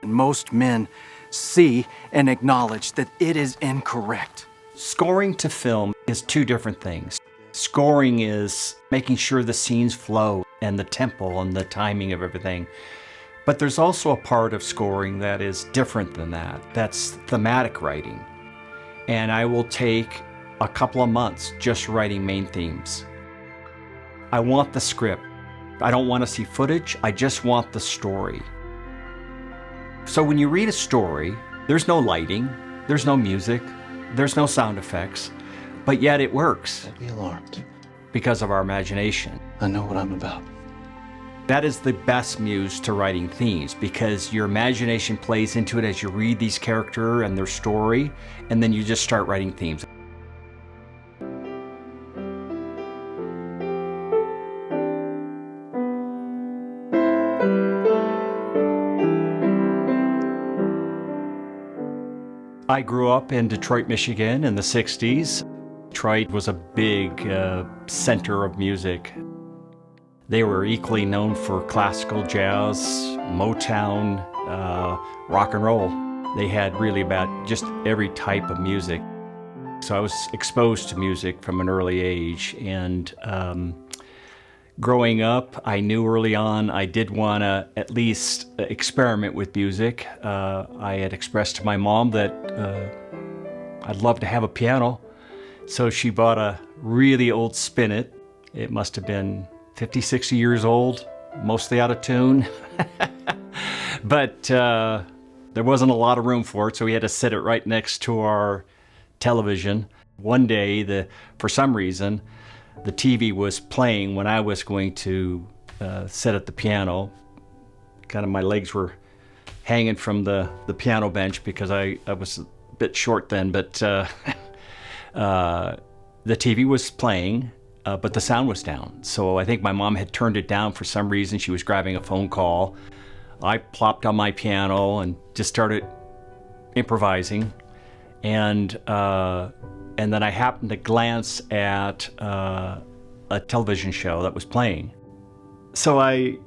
Most men see and acknowledge that it is incorrect. Scoring to film is two different things. Scoring is making sure the scenes flow and the tempo and the timing of everything. But there's also a part of scoring that is different than that. That's thematic writing. And I will take a couple of months just writing main themes. I want the script. I don't want to see footage. I just want the story. So when you read a story, there's no lighting, there's no music, there's no sound effects, but yet it works. Don't be alarmed. Because of our imagination. I know what I'm about. That is the best muse to writing themes, because your imagination plays into it as you read these characters and their story, and then you just start writing themes. I grew up in Detroit, Michigan in the 60s. Detroit was a big center of music. They were equally known for classical, jazz, Motown, rock and roll. They had really about just every type of music. So I was exposed to music from an early age, and growing up, I knew early on I did want to at least experiment with music. I had expressed to my mom that I'd love to have a piano. So she bought a really old spinet. It must have been 50, 60 years old, mostly out of tune. But there wasn't a lot of room for it, so we had to sit it right next to our television. One day, for some reason, the TV was playing when I was going to sit at the piano. Kind of my legs were hanging from the piano bench because I was a bit short then, but the TV was playing, but the sound was down. So I think my mom had turned it down for some reason. She was grabbing a phone call. I plopped on my piano and just started improvising. And then I happened to glance at a television show that was playing. So I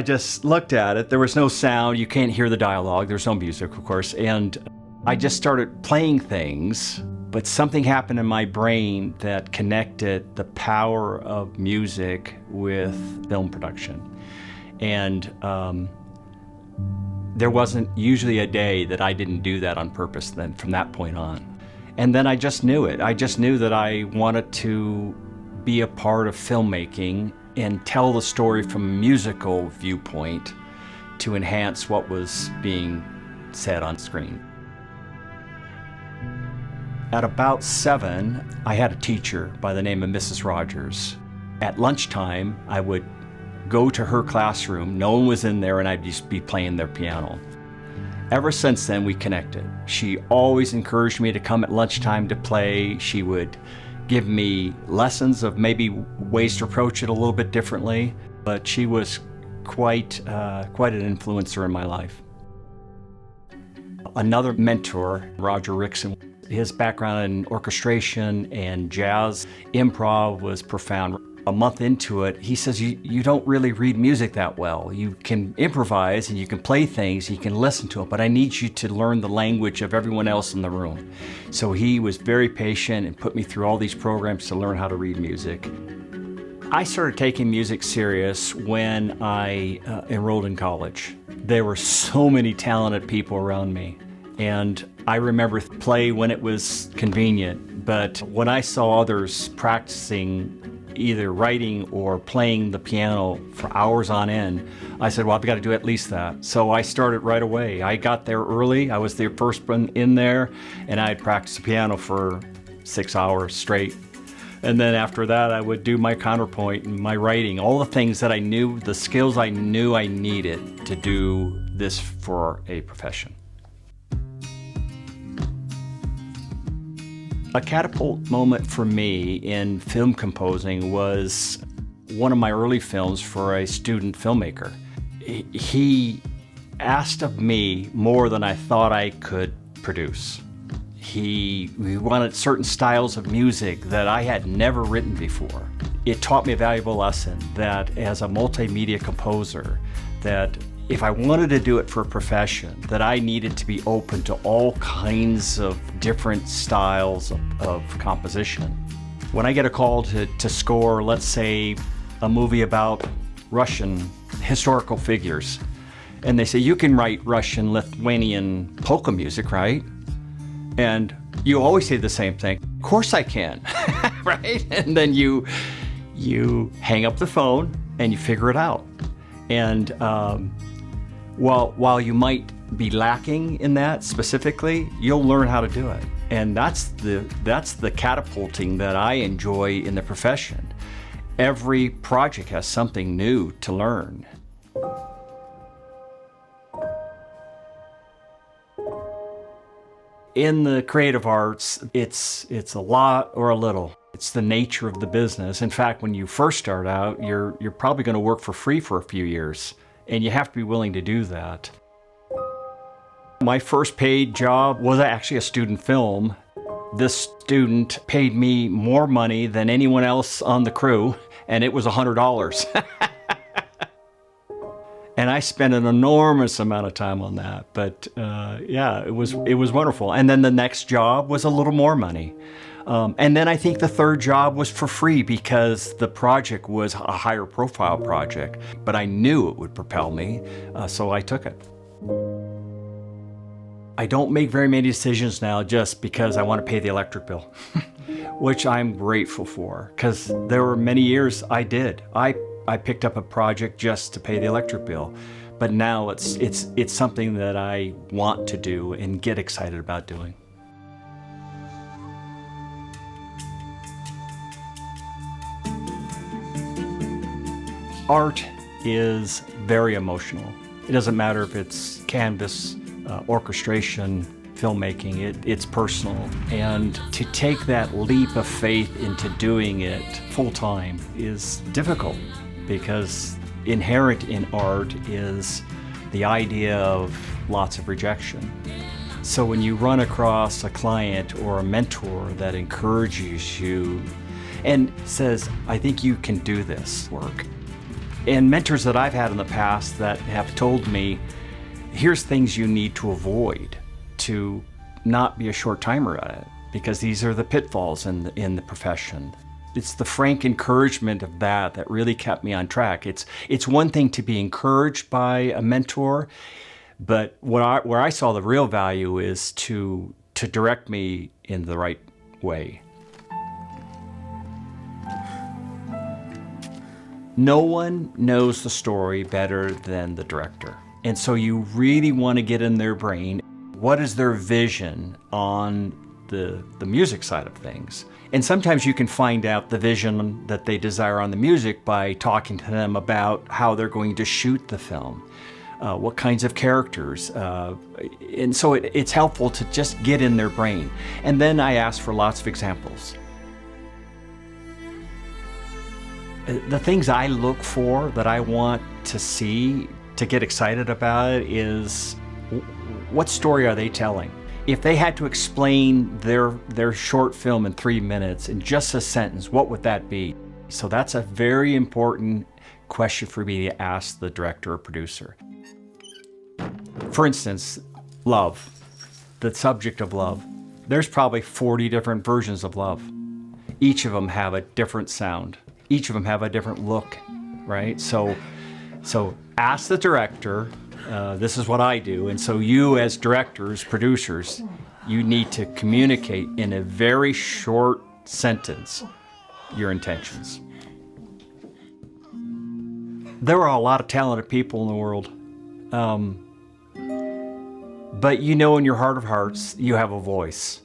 just looked at it. There was no sound. You can't hear the dialogue. There's no music, of course. And I just started playing things, but something happened in my brain that connected the power of music with film production. And there wasn't usually a day that I didn't do that on purpose then from that point on. And then I just knew it. I just knew that I wanted to be a part of filmmaking and tell the story from a musical viewpoint to enhance what was being said on screen. At about 7, I had a teacher by the name of Mrs. Rogers. At lunchtime, I would go to her classroom. No one was in there, and I'd just be playing their piano. Ever since then, we connected. She always encouraged me to come at lunchtime to play. She would give me lessons of maybe ways to approach it a little bit differently, but she was quite an influencer in my life. Another mentor, Roger Rickson, his background in orchestration and jazz improv was profound. A month into it, he says, you don't really read music that well. You can improvise and you can play things, you can listen to it, but I need you to learn the language of everyone else in the room. So he was very patient and put me through all these programs to learn how to read music. I started taking music serious when I enrolled in college. There were so many talented people around me, and I remember play when it was convenient, but when I saw others practicing either writing or playing the piano for hours on end, I said, well, I've got to do at least that. So I started right away. I got there early. I was the first one in there, and I'd practice the piano for 6 hours straight. And then after that, I would do my counterpoint and my writing, all the things that I knew, the skills I knew I needed to do this for a profession. A catapult moment for me in film composing was one of my early films for a student filmmaker. He asked of me more than I thought I could produce. He wanted certain styles of music that I had never written before. It taught me a valuable lesson that as a multimedia composer, that if I wanted to do it for a profession, that I needed to be open to all kinds of different styles of composition. When I get a call to score, let's say, a movie about Russian historical figures, and they say, you can write Russian, Lithuanian polka music, right? And you always say the same thing, of course I can, right? And then you hang up the phone and you figure it out. And while you might be lacking in that specifically, you'll learn how to do it. And that's the catapulting that I enjoy in the profession. Every project has something new to learn. In the creative arts, it's a lot or a little. It's the nature of the business. In fact, when you first start out, you're probably going to work for free for a few years, and you have to be willing to do that. My first paid job was actually a student film. This student paid me more money than anyone else on the crew, and it was $100. And I spent an enormous amount of time on that. But yeah, it was wonderful. And then the next job was a little more money. And then I think the third job was for free because the project was a higher profile project. But I knew it would propel me, so I took it. I don't make very many decisions now just because I want to pay the electric bill, which I'm grateful for, because there were many years I did. I picked up a project just to pay the electric bill, but now it's something that I want to do and get excited about doing. Art is very emotional. It doesn't matter if it's canvas, orchestration, filmmaking, it's personal. And to take that leap of faith into doing it full time is difficult, because inherent in art is the idea of lots of rejection. So when you run across a client or a mentor that encourages you and says, I think you can do this work. And mentors that I've had in the past that have told me, here's things you need to avoid to not be a short timer at it, because these are the pitfalls in the profession. It's the frank encouragement of that really kept me on track. It's one thing to be encouraged by a mentor, but where I saw the real value is to direct me in the right way. No one knows the story better than the director. And so you really want to get in their brain. What is their vision on the music side of things? And sometimes you can find out the vision that they desire on the music by talking to them about how they're going to shoot the film, what kinds of characters. And so it's helpful to just get in their brain. And then I ask for lots of examples. The things I look for that I want to see, to get excited about it, is what story are they telling? If they had to explain their short film in 3 minutes in just a sentence, what would that be? So that's a very important question for me to ask the director or producer. For instance, love, the subject of love. There's probably 40 different versions of love. Each of them have a different sound. Each of them have a different look, right? So ask the director, this is what I do, and so you as directors, producers, you need to communicate in a very short sentence your intentions. There are a lot of talented people in the world, but you know in your heart of hearts you have a voice.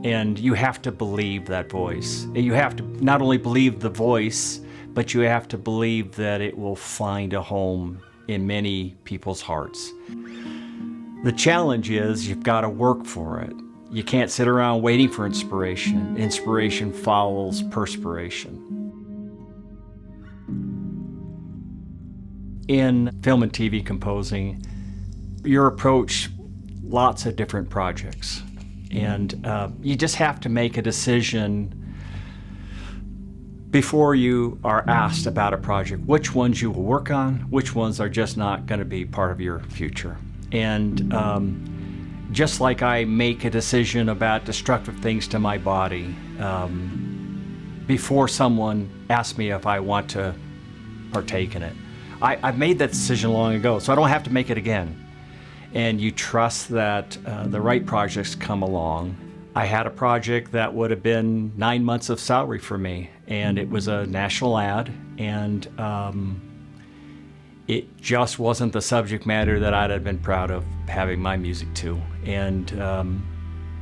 And you have to believe that voice. You have to not only believe the voice, but you have to believe that it will find a home in many people's hearts. The challenge is you've got to work for it. You can't sit around waiting for inspiration. Inspiration follows perspiration. In film and TV composing, you approach lots of different projects. And you just have to make a decision before you are asked about a project, which ones you will work on, which ones are just not going to be part of your future. And just like I make a decision about destructive things to my body before someone asks me if I want to partake in it. I've made that decision long ago, so I don't have to make it again. And you trust that the right projects come along. I had a project that would have been 9 months of salary for me, and it was a national ad, and it just wasn't the subject matter that I'd have been proud of having my music to. And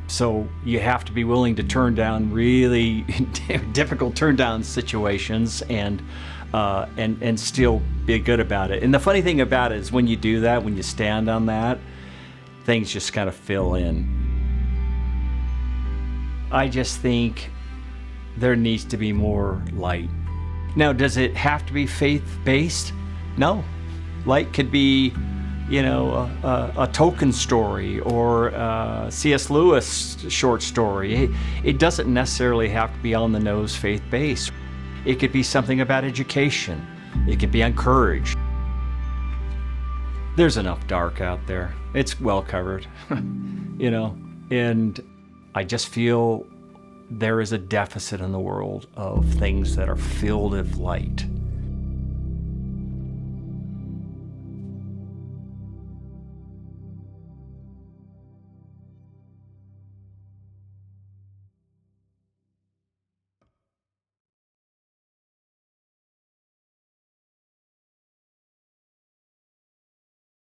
so you have to be willing to turn down really difficult turn down situations and still be good about it. And the funny thing about it is when you do that, when you stand on that, things just kind of fill in. I just think there needs to be more light. Now, does it have to be faith-based? No. Light could be, a Tolkien story or a C.S. Lewis short story. It doesn't necessarily have to be on the nose faith-based. It could be something about education. It could be on courage. There's enough dark out there. It's well covered, and I just feel there is a deficit in the world of things that are filled with light.